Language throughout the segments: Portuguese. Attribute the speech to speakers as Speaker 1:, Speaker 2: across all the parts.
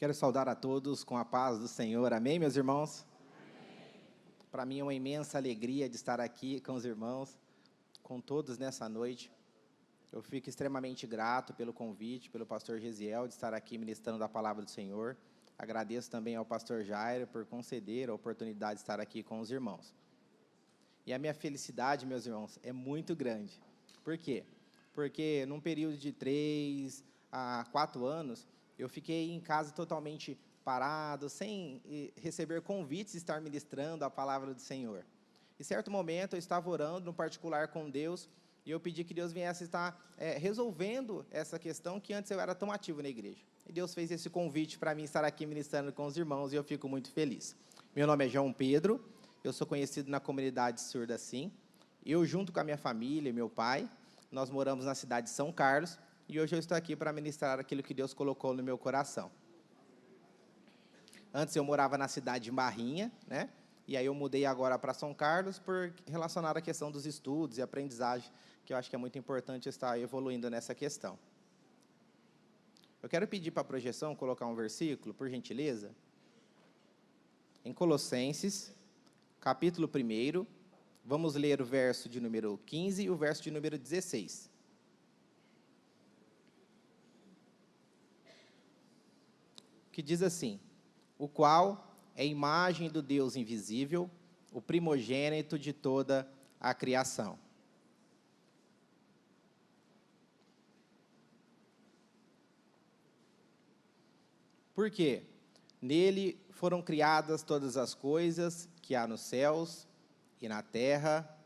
Speaker 1: Quero saudar a todos com a paz do Senhor. Amém, meus irmãos? Para mim é uma imensa alegria de estar aqui com os irmãos, com todos nessa noite. Eu fico extremamente grato pelo convite, pelo pastor Gesiel, de estar aqui ministrando da palavra do Senhor. Agradeço também ao pastor Jairo por conceder a oportunidade de estar aqui com os irmãos. E a minha felicidade, meus irmãos, é muito grande. Por quê? Porque num período de 3 a 4 anos, eu fiquei em casa totalmente parado, sem receber convites de estar ministrando a palavra do Senhor. Em certo momento, eu estava orando no particular com Deus, e eu pedi que Deus viesse estar resolvendo essa questão que antes eu era tão ativo na igreja. E Deus fez esse convite para mim estar aqui ministrando com os irmãos, e eu fico muito feliz. Meu nome é João Pedro, eu sou conhecido na comunidade surda assim. Eu, junto com a minha família e meu pai, nós moramos na cidade de São Carlos, e hoje eu estou aqui para ministrar aquilo que Deus colocou no meu coração. Antes eu morava na cidade de Barrinha, né? E aí eu mudei agora para São Carlos por relacionar a questão dos estudos e aprendizagem, que eu acho que é muito importante estar evoluindo nessa questão. Eu quero pedir para a projeção colocar um versículo, por gentileza. Em Colossenses, capítulo 1, vamos ler o verso de número 15 e o verso de número 16. Que diz assim: o qual é a imagem do Deus invisível, o primogênito de toda a criação. Por quê? Nele foram criadas todas as coisas que há nos céus e na terra,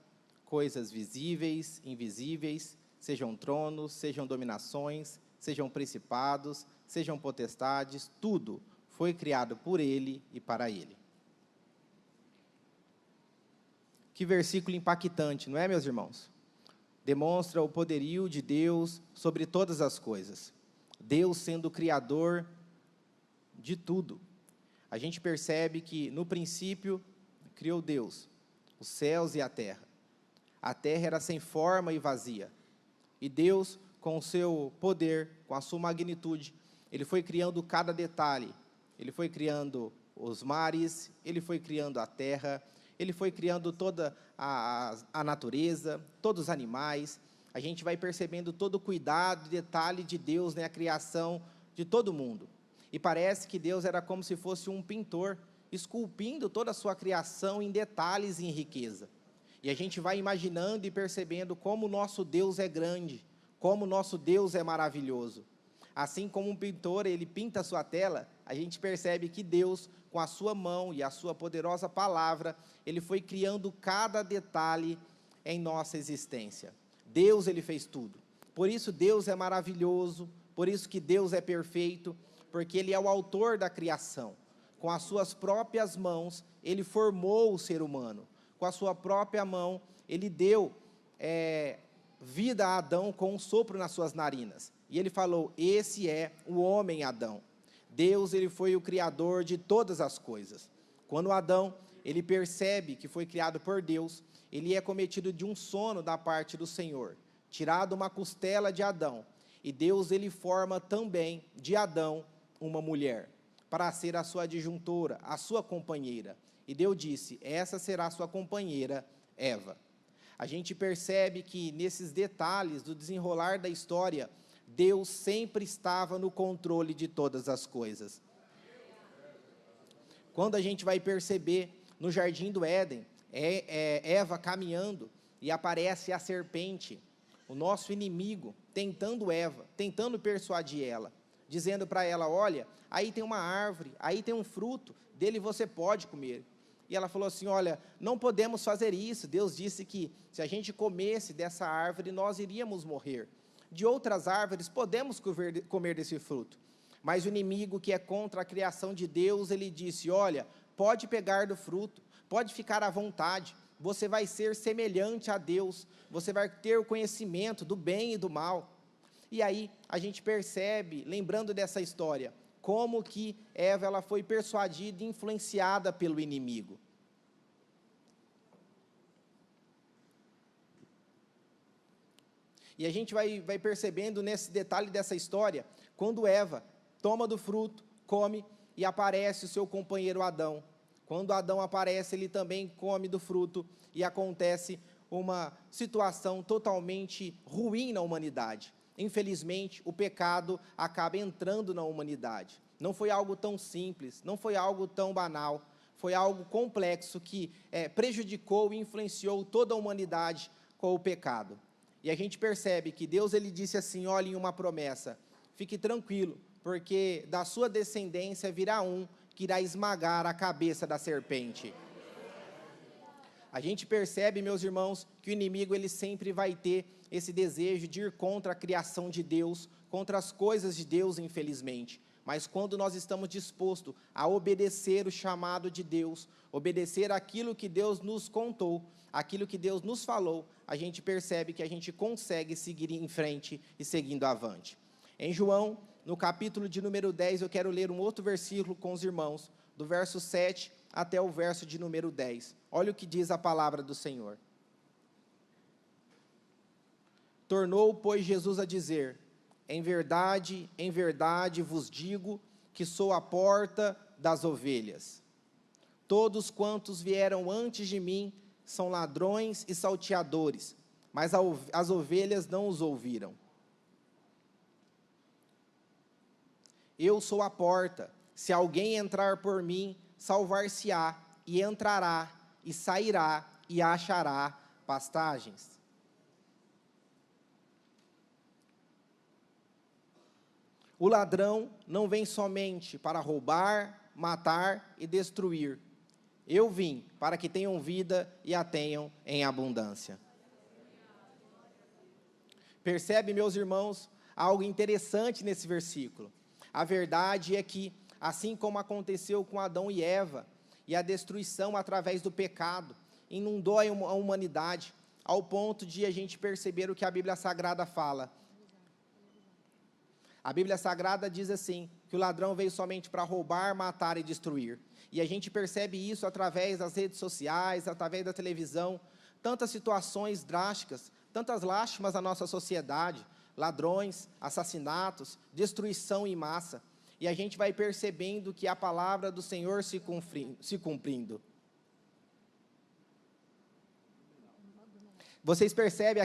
Speaker 1: coisas visíveis, invisíveis, sejam tronos, sejam dominações, sejam principados, sejam potestades, tudo foi criado por Ele e para Ele. Que versículo impactante, não é, meus irmãos? Demonstra o poderio de Deus sobre todas as coisas. Deus sendo o Criador de tudo. A gente percebe que, no princípio, criou Deus, os céus e a terra. A terra era sem forma e vazia. E Deus, com o seu poder, com a sua magnitude, Ele foi criando cada detalhe. Ele foi criando os mares, Ele foi criando a terra, Ele foi criando toda a natureza, todos os animais. A gente vai percebendo todo o cuidado e detalhe de Deus na criação de todo mundo. E parece que Deus era como se fosse um pintor, esculpindo toda a sua criação em detalhes e em riqueza. E a gente vai imaginando e percebendo como o nosso Deus é grande, como o nosso Deus é maravilhoso. Assim como um pintor, ele pinta a sua tela, a gente percebe que Deus, com a sua mão e a sua poderosa palavra, Ele foi criando cada detalhe em nossa existência. Deus, Ele fez tudo. Por isso Deus é maravilhoso, por isso que Deus é perfeito, porque Ele é o autor da criação. Com as suas próprias mãos, Ele formou o ser humano. Com a sua própria mão, Ele deu vida a Adão com um sopro nas suas narinas. E Ele falou: esse é o homem Adão. Deus, Ele foi o criador de todas as coisas. Quando Adão, ele percebe que foi criado por Deus, ele é cometido de um sono da parte do Senhor, tirado uma costela de Adão. E Deus, Ele forma também de Adão uma mulher, para ser a sua adjuntora, a sua companheira. E Deus disse: essa será a sua companheira, Eva. A gente percebe que nesses detalhes do desenrolar da história, Deus sempre estava no controle de todas as coisas. Quando a gente vai perceber no jardim do Éden, Eva caminhando e aparece a serpente, o nosso inimigo, tentando Eva, tentando persuadir ela, dizendo para ela: olha, aí tem uma árvore, aí tem um fruto, dele você pode comer. E ela falou assim: olha, não podemos fazer isso. Deus disse que se a gente comesse dessa árvore, nós iríamos morrer. De outras árvores podemos comer desse fruto. Mas o inimigo, que é contra a criação de Deus, ele disse: olha, pode pegar do fruto, pode ficar à vontade, você vai ser semelhante a Deus, você vai ter o conhecimento do bem e do mal. E aí a gente percebe, lembrando dessa história, como que Eva ela foi persuadida e influenciada pelo inimigo. E a gente vai percebendo nesse detalhe dessa história, quando Eva toma do fruto, come e aparece o seu companheiro Adão. Quando Adão aparece, ele também come do fruto e acontece uma situação totalmente ruim na humanidade. Infelizmente, o pecado acaba entrando na humanidade. Não foi algo tão simples, não foi algo tão banal, foi algo complexo que prejudicou e influenciou toda a humanidade com o pecado. E a gente percebe que Deus ele disse assim, olhem uma promessa, fique tranquilo, porque da sua descendência virá um que irá esmagar a cabeça da serpente. A gente percebe, meus irmãos, que o inimigo ele sempre vai ter esse desejo de ir contra a criação de Deus, contra as coisas de Deus, infelizmente. Mas quando nós estamos dispostos a obedecer o chamado de Deus, obedecer aquilo que Deus nos contou, aquilo que Deus nos falou, a gente percebe que a gente consegue seguir em frente e seguindo avante. Em João, no capítulo de número 10, eu quero ler um outro versículo com os irmãos, do verso 7 até o verso de número 10. Olha o que diz a palavra do Senhor. Tornou, pois, Jesus a dizer, em verdade vos digo que sou a porta das ovelhas. Todos quantos vieram antes de mim são ladrões e salteadores, mas as ovelhas não os ouviram. Eu sou a porta, se alguém entrar por mim, salvar-se-á, e entrará, e sairá, e achará pastagens. O ladrão não vem somente para roubar, matar e destruir. Eu vim para que tenham vida e a tenham em abundância. Percebe, meus irmãos, algo interessante nesse versículo. A verdade é que, assim como aconteceu com Adão e Eva, e a destruição através do pecado, inundou a humanidade, ao ponto de a gente perceber o que a Bíblia Sagrada fala. A Bíblia Sagrada diz assim, que o ladrão veio somente para roubar, matar e destruir. E a gente percebe isso através das redes sociais, através da televisão, tantas situações drásticas, tantas lástimas na nossa sociedade, ladrões, assassinatos, destruição em massa. E a gente vai percebendo que a palavra do Senhor se cumprindo. Vocês percebem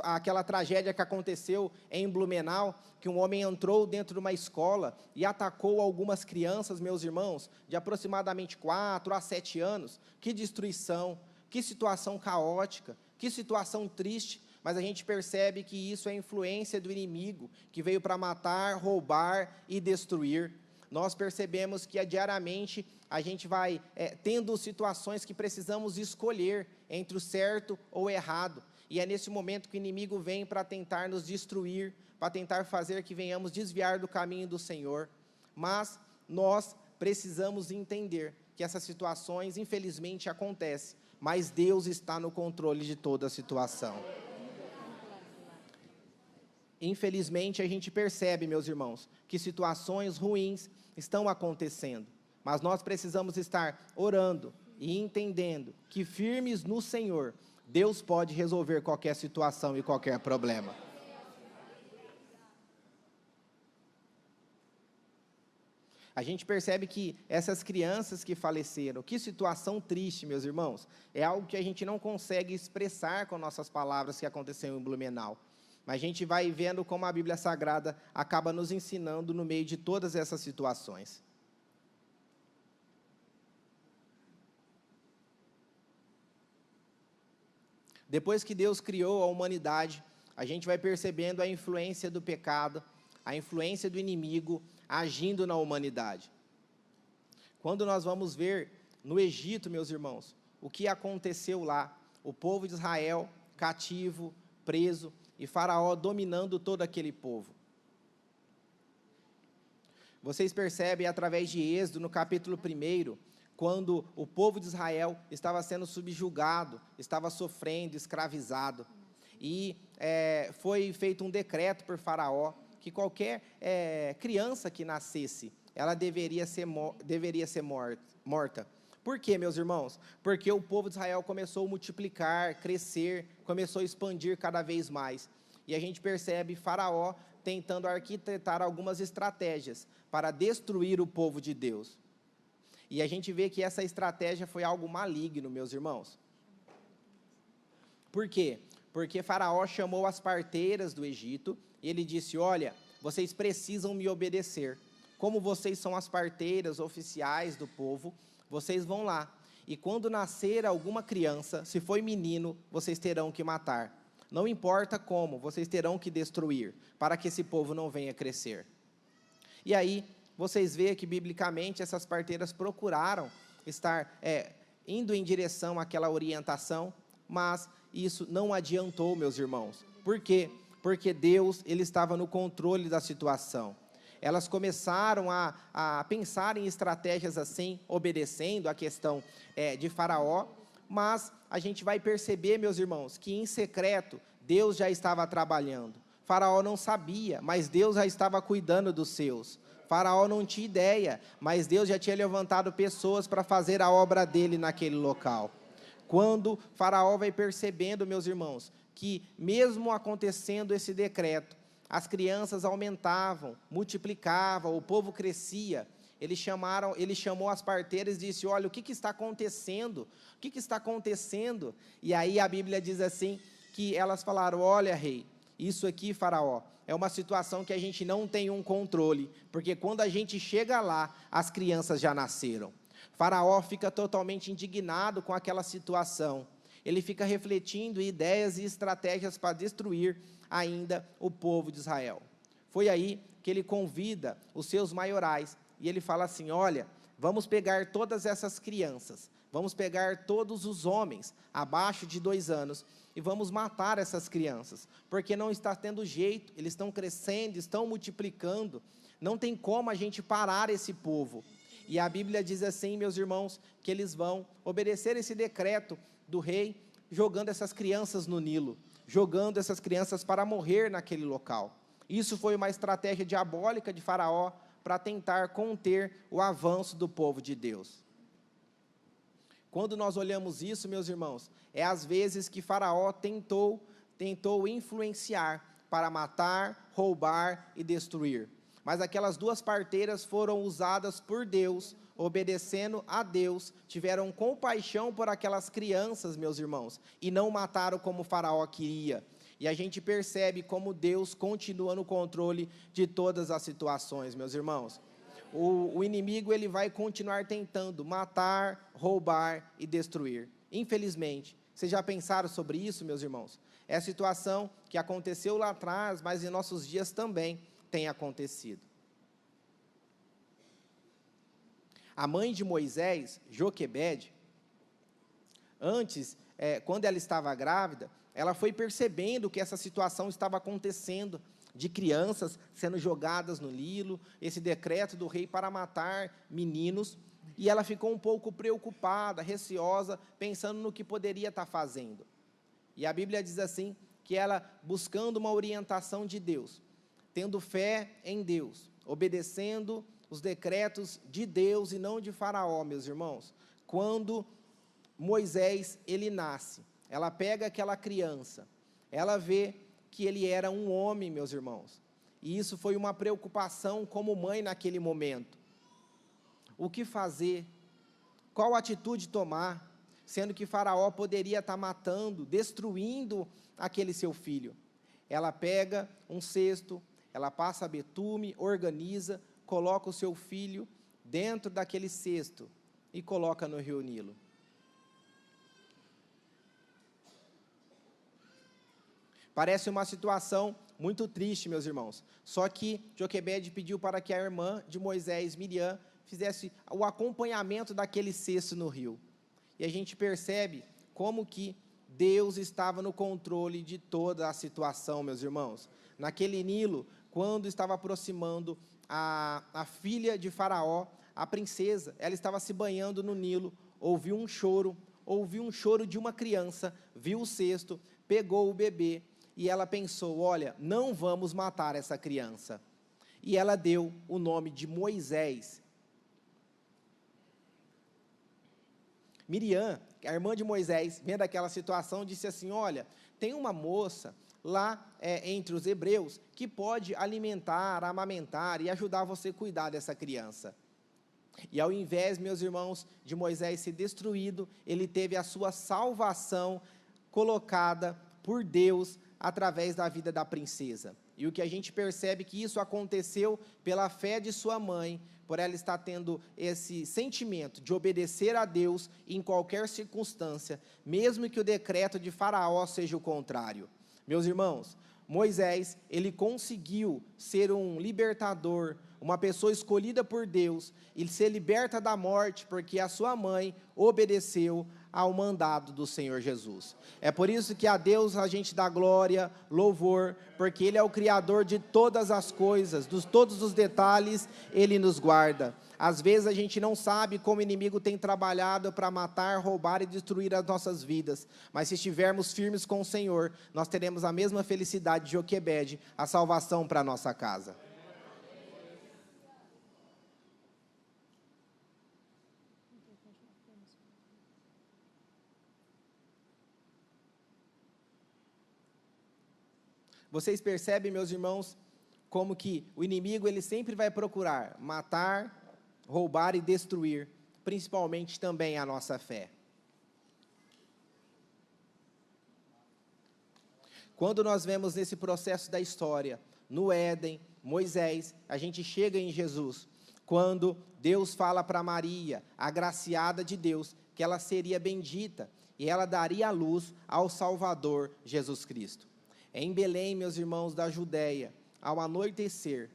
Speaker 1: aquela tragédia que aconteceu em Blumenau, que um homem entrou dentro de uma escola e atacou algumas crianças, meus irmãos, de aproximadamente 4 a 7 anos. Que destruição, que situação caótica, que situação triste, mas a gente percebe que isso é influência do inimigo, que veio para matar, roubar e destruir. Nós percebemos que diariamente a gente vai tendo situações que precisamos escolher entre o certo ou o errado. E é nesse momento que o inimigo vem para tentar nos destruir, para tentar fazer que venhamos desviar do caminho do Senhor. Mas nós precisamos entender que essas situações, infelizmente, acontecem, mas Deus está no controle de toda a situação. Infelizmente, a gente percebe, meus irmãos, que situações ruins estão acontecendo, mas nós precisamos estar orando e entendendo que firmes no Senhor, Deus pode resolver qualquer situação e qualquer problema. A gente percebe que essas crianças que faleceram, que situação triste, meus irmãos, é algo que a gente não consegue expressar com nossas palavras que aconteceu em Blumenau. Mas a gente vai vendo como a Bíblia Sagrada acaba nos ensinando no meio de todas essas situações. Depois que Deus criou a humanidade, a gente vai percebendo a influência do pecado, a influência do inimigo agindo na humanidade. Quando nós vamos ver no Egito, meus irmãos, o que aconteceu lá, o povo de Israel cativo, preso, e Faraó dominando todo aquele povo. Vocês percebem através de Êxodo, no capítulo 1, quando o povo de Israel estava sendo subjugado, estava sofrendo, escravizado. E foi feito um decreto por Faraó, que qualquer criança que nascesse, ela deveria ser morta. Por quê, meus irmãos? Porque o povo de Israel começou a multiplicar, crescer, começou a expandir cada vez mais. E a gente percebe Faraó tentando arquitetar algumas estratégias para destruir o povo de Deus. E a gente vê que essa estratégia foi algo maligno, meus irmãos. Por quê? Porque Faraó chamou as parteiras do Egito e ele disse: olha, vocês precisam me obedecer. Como vocês são as parteiras oficiais do povo, vocês vão lá. E quando nascer alguma criança, se for menino, vocês terão que matar. Não importa como, vocês terão que destruir, para que esse povo não venha crescer. E aí, vocês veem que, biblicamente, essas parteiras procuraram estar indo em direção àquela orientação, mas isso não adiantou, meus irmãos. Por quê? Porque Deus, Ele estava no controle da situação. Elas começaram a pensar em estratégias assim, obedecendo a questão de Faraó, mas a gente vai perceber, meus irmãos, que em secreto Deus já estava trabalhando. Faraó não sabia, mas Deus já estava cuidando dos seus. Faraó não tinha ideia, mas Deus já tinha levantado pessoas para fazer a obra dele naquele local. Quando Faraó vai percebendo, meus irmãos, que mesmo acontecendo esse decreto, as crianças aumentavam, multiplicavam, o povo crescia. Ele chamou as parteiras e disse: olha, o que está acontecendo? O que está acontecendo? E aí a Bíblia diz assim, que elas falaram: olha, rei, isso aqui, Faraó, é uma situação que a gente não tem um controle, porque quando a gente chega lá, as crianças já nasceram. Faraó fica totalmente indignado com aquela situação. Ele fica refletindo ideias e estratégias para destruir ainda o povo de Israel. Foi aí que ele convida os seus maiorais, e ele fala assim: olha, vamos pegar todas essas crianças, vamos pegar todos os homens abaixo de 2 anos, e vamos matar essas crianças, porque não está tendo jeito, eles estão crescendo, estão multiplicando, não tem como a gente parar esse povo. E a Bíblia diz assim, meus irmãos, que eles vão obedecer esse decreto do rei, jogando essas crianças no Nilo, jogando essas crianças para morrer naquele local. Isso foi uma estratégia diabólica de Faraó para tentar conter o avanço do povo de Deus. Quando nós olhamos isso, meus irmãos, é às vezes que Faraó tentou influenciar para matar, roubar e destruir. Mas aquelas 2 parteiras foram usadas por Deus, obedecendo a Deus, tiveram compaixão por aquelas crianças, meus irmãos, e não mataram como Faraó queria. E a gente percebe como Deus continua no controle de todas as situações, meus irmãos. O inimigo, ele vai continuar tentando matar, roubar e destruir. Infelizmente, vocês já pensaram sobre isso, meus irmãos? É a situação que aconteceu lá atrás, mas em nossos dias também tem acontecido. A mãe de Moisés, Joquebede, antes, quando ela estava grávida, ela foi percebendo que essa situação estava acontecendo, de crianças sendo jogadas no Nilo, esse decreto do rei para matar meninos, e ela ficou um pouco preocupada, receosa, pensando no que poderia estar fazendo. E a Bíblia diz assim, que ela, buscando uma orientação de Deus, tendo fé em Deus, obedecendo os decretos de Deus e não de Faraó, meus irmãos. Quando Moisés, ele nasce, ela pega aquela criança, ela vê que ele era um homem, meus irmãos. E isso foi uma preocupação como mãe naquele momento. O que fazer? Qual atitude tomar? Sendo que Faraó poderia estar matando, destruindo aquele seu filho. Ela pega um cesto, ela passa betume, organiza, coloca o seu filho dentro daquele cesto e coloca no rio Nilo. Parece uma situação muito triste, meus irmãos. Só que Joquebede pediu para que a irmã de Moisés, Miriam, fizesse o acompanhamento daquele cesto no rio. E a gente percebe como que Deus estava no controle de toda a situação, meus irmãos. Naquele Nilo, quando estava aproximando a filha de Faraó, a princesa, ela estava se banhando no Nilo, ouviu um choro de uma criança, viu o cesto, pegou o bebê, e ela pensou, olha, não vamos matar essa criança. E ela deu o nome de Moisés. Miriam, a irmã de Moisés, vendo aquela situação, disse assim, olha, tem uma moça lá entre os hebreus, que pode alimentar, amamentar e ajudar você a cuidar dessa criança. E ao invés, meus irmãos, de Moisés ser destruído, ele teve a sua salvação colocada por Deus através da vida da princesa. E o que a gente percebe que isso aconteceu pela fé de sua mãe, por ela estar tendo esse sentimento de obedecer a Deus em qualquer circunstância, mesmo que o decreto de Faraó seja o contrário. Meus irmãos, Moisés, ele conseguiu ser um libertador, uma pessoa escolhida por Deus, e ser liberta da morte, porque a sua mãe obedeceu ao mandado do Senhor Jesus. É por isso que a Deus a gente dá glória, louvor, porque Ele é o Criador de todas as coisas, de todos os detalhes, Ele nos guarda. Às vezes a gente não sabe como o inimigo tem trabalhado para matar, roubar e destruir as nossas vidas, mas se estivermos firmes com o Senhor, nós teremos a mesma felicidade de Joquebede, a salvação para a nossa casa. Vocês percebem, meus irmãos, como que o inimigo ele sempre vai procurar matar, roubar e destruir, principalmente também a nossa fé. Quando nós vemos nesse processo da história, no Éden, Moisés, a gente chega em Jesus, quando Deus fala para Maria, agraciada de Deus, que ela seria bendita, e ela daria a luz ao Salvador, Jesus Cristo. Em Belém, meus irmãos, da Judéia, ao anoitecer,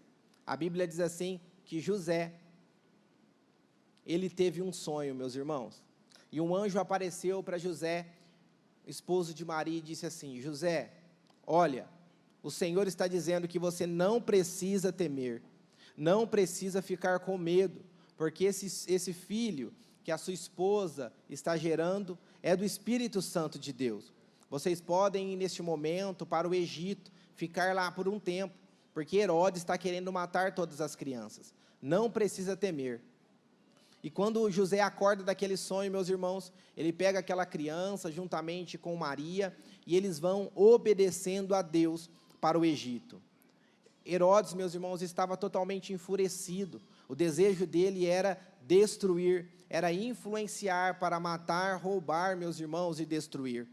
Speaker 1: a Bíblia diz assim, que José, ele teve um sonho, meus irmãos, e um anjo apareceu para José, esposo de Maria, e disse assim, José, olha, o Senhor está dizendo que você não precisa temer, não precisa ficar com medo, porque esse filho que a sua esposa está gerando é do Espírito Santo de Deus. Vocês podem ir neste momento para o Egito, ficar lá por um tempo, porque Herodes está querendo matar todas as crianças. Não precisa temer. E quando José acorda daquele sonho, meus irmãos, ele pega aquela criança juntamente com Maria, e eles vão obedecendo a Deus para o Egito. Herodes, meus irmãos, estava totalmente enfurecido. O desejo dele era destruir, era influenciar para matar, roubar, meus irmãos, e destruir.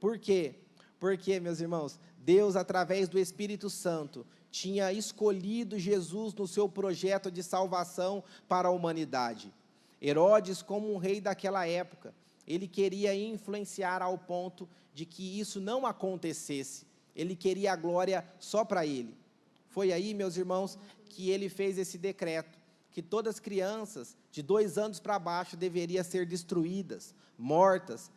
Speaker 1: Por quê? Porque, meus irmãos, Deus, através do Espírito Santo, tinha escolhido Jesus no seu projeto de salvação para a humanidade. Herodes, como um rei daquela época, ele queria influenciar ao ponto de que isso não acontecesse. Ele queria a glória só para ele. Foi aí, meus irmãos, que ele fez esse decreto, que todas as crianças de 2 anos para baixo deveriam ser destruídas, mortas.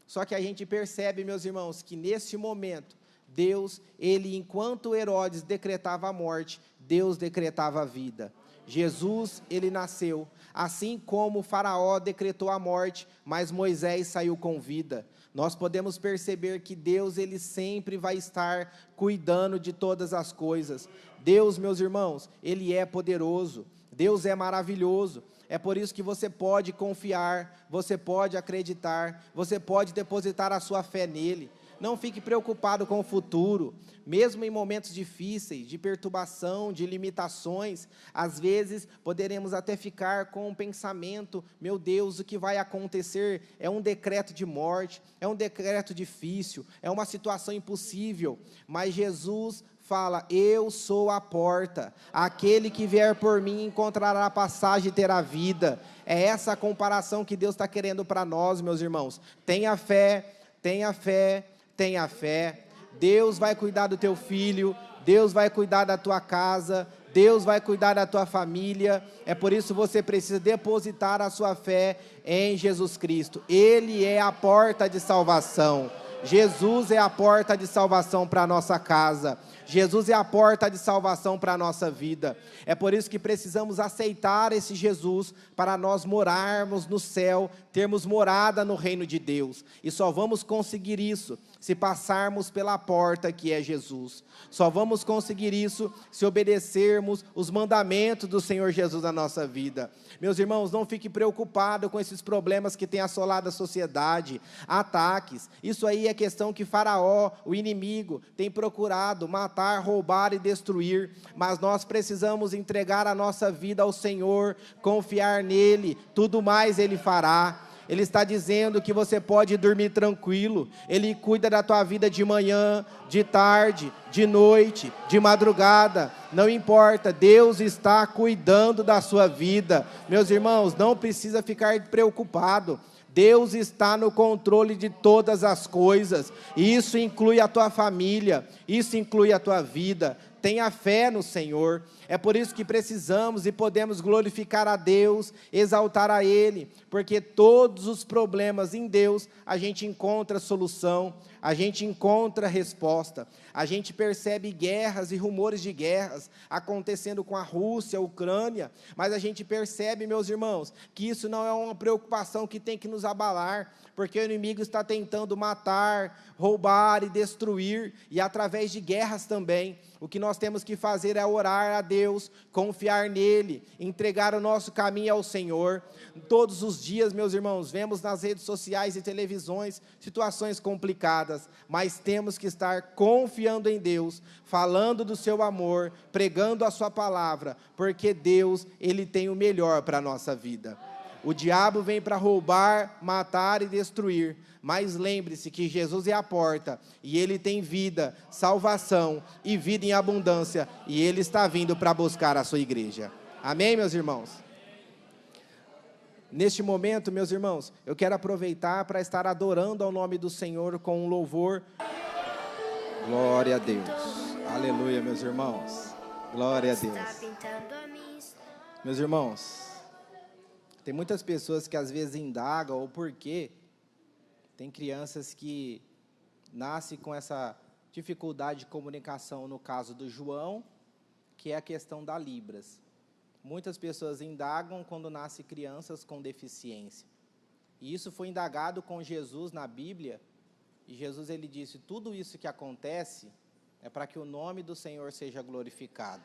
Speaker 1: Só que a gente percebe, meus irmãos, que nesse momento, Deus, ele, enquanto Herodes decretava a morte, Deus decretava a vida. Jesus, ele nasceu, assim como o Faraó decretou a morte, mas Moisés saiu com vida. Nós podemos perceber que Deus, ele sempre vai estar cuidando de todas as coisas. Deus, meus irmãos, ele é poderoso, Deus é maravilhoso. É por isso que você pode confiar, você pode acreditar, você pode depositar a sua fé nele. Não fique preocupado com o futuro, mesmo em momentos difíceis, de perturbação, de limitações, às vezes poderemos até ficar com um pensamento, meu Deus, o que vai acontecer? É um decreto de morte, é um decreto difícil, é uma situação impossível, mas Jesus fala, eu sou a porta, aquele que vier por mim encontrará passagem e terá vida. É essa a comparação que Deus está querendo para nós, meus irmãos. Tenha fé, tenha fé, tenha fé. Deus vai cuidar do teu filho, Deus vai cuidar da tua casa, Deus vai cuidar da tua família. É por isso que você precisa depositar a sua fé em Jesus Cristo. Ele é a porta de salvação. Jesus é a porta de salvação para a nossa casa. Jesus é a porta de salvação para a nossa vida. É por isso que precisamos aceitar esse Jesus para nós morarmos no céu, termos morada no reino de Deus. E só vamos conseguir isso se passarmos pela porta que é Jesus. Só vamos conseguir isso se obedecermos os mandamentos do Senhor Jesus na nossa vida. Meus irmãos, não fique preocupado com esses problemas que têm assolado a sociedade, ataques. Isso aí é questão que Faraó, o inimigo, tem procurado matar, roubar e destruir. Mas nós precisamos entregar a nossa vida ao Senhor, confiar nele, tudo mais Ele fará. Ele está dizendo que você pode dormir tranquilo. Ele cuida da tua vida de manhã, de tarde, de noite, de madrugada. Não importa, Deus está cuidando da sua vida. Meus irmãos, não precisa ficar preocupado. Deus está no controle de todas as coisas. E isso inclui a tua família, isso inclui a tua vida. Tenha fé no Senhor. É por isso que precisamos e podemos glorificar a Deus, exaltar a Ele, porque todos os problemas em Deus, a gente encontra solução, a gente encontra resposta. A gente percebe guerras e rumores de guerras acontecendo com a Rússia, a Ucrânia, mas a gente percebe, meus irmãos, que isso não é uma preocupação que tem que nos abalar, porque o inimigo está tentando matar, roubar e destruir, e através de guerras também. O que nós temos que fazer é orar a Deus, confiar nele, entregar o nosso caminho ao Senhor. Todos os dias, meus irmãos, vemos nas redes sociais e televisões situações complicadas, mas temos que estar confiando em Deus, falando do seu amor, pregando a sua palavra, porque Deus, Ele tem o melhor para a nossa vida. O diabo vem para roubar, matar e destruir, mas lembre-se que Jesus é a porta, e Ele tem vida, salvação e vida em abundância, e Ele está vindo para buscar a sua igreja. Amém, meus irmãos? Neste momento, meus irmãos, eu quero aproveitar para estar adorando ao nome do Senhor com um louvor. Glória a Deus. Aleluia, meus irmãos. Glória a Deus. Meus irmãos, tem muitas pessoas que às vezes indagam o porquê. Tem crianças que nascem com essa dificuldade de comunicação, no caso do João, que é a questão da Libras. Muitas pessoas indagam quando nascem crianças com deficiência. E isso foi indagado com Jesus na Bíblia, e Jesus ele disse, tudo isso que acontece é para que o nome do Senhor seja glorificado.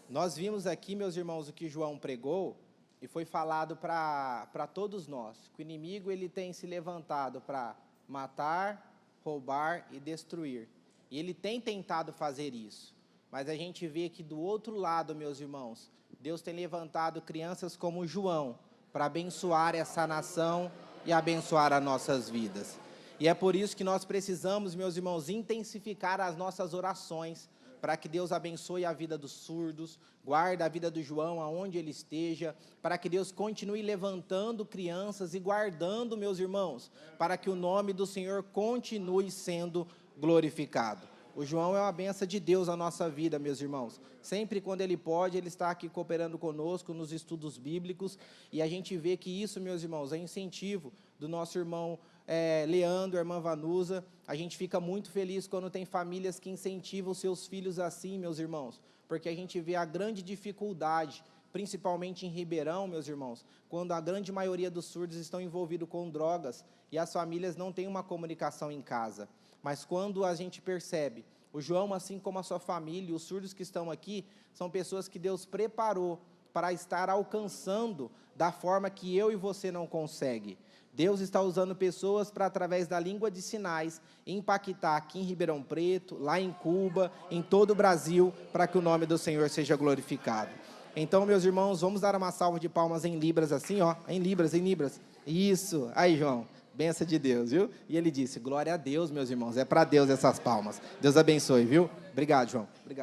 Speaker 1: Nós vimos aqui, meus irmãos, o que João pregou, e foi falado para todos nós, que o inimigo ele tem se levantado para matar, roubar e destruir. E ele tem tentado fazer isso. Mas a gente vê que do outro lado, meus irmãos, Deus tem levantado crianças como João, para abençoar essa nação e abençoar as nossas vidas. E é por isso que nós precisamos, meus irmãos, intensificar as nossas orações, para que Deus abençoe a vida dos surdos, guarde a vida do João aonde ele esteja, para que Deus continue levantando crianças e guardando, meus irmãos, para que o nome do Senhor continue sendo glorificado. O João é uma bênção de Deus na nossa vida, meus irmãos. Sempre quando ele pode, ele está aqui cooperando conosco nos estudos bíblicos, e a gente vê que isso, meus irmãos, é incentivo do nosso irmão Leandro, a irmã Vanusa. A gente fica muito feliz quando tem famílias que incentivam seus filhos assim, meus irmãos, porque a gente vê a grande dificuldade, principalmente em Ribeirão, meus irmãos, quando a grande maioria dos surdos estão envolvidos com drogas, e as famílias não têm uma comunicação em casa. Mas quando a gente percebe, o João, assim como a sua família, os surdos que estão aqui, são pessoas que Deus preparou para estar alcançando da forma que eu e você não consegue. Deus está usando pessoas para, através da língua de sinais, impactar aqui em Ribeirão Preto, lá em Cuba, em todo o Brasil, para que o nome do Senhor seja glorificado. Então, meus irmãos, vamos dar uma salva de palmas em libras, assim, ó, em libras, em libras. Isso, aí, João. Benção de Deus, viu? E ele disse, glória a Deus, meus irmãos, é para Deus essas palmas. Deus abençoe, viu? Obrigado, João. Obrigado.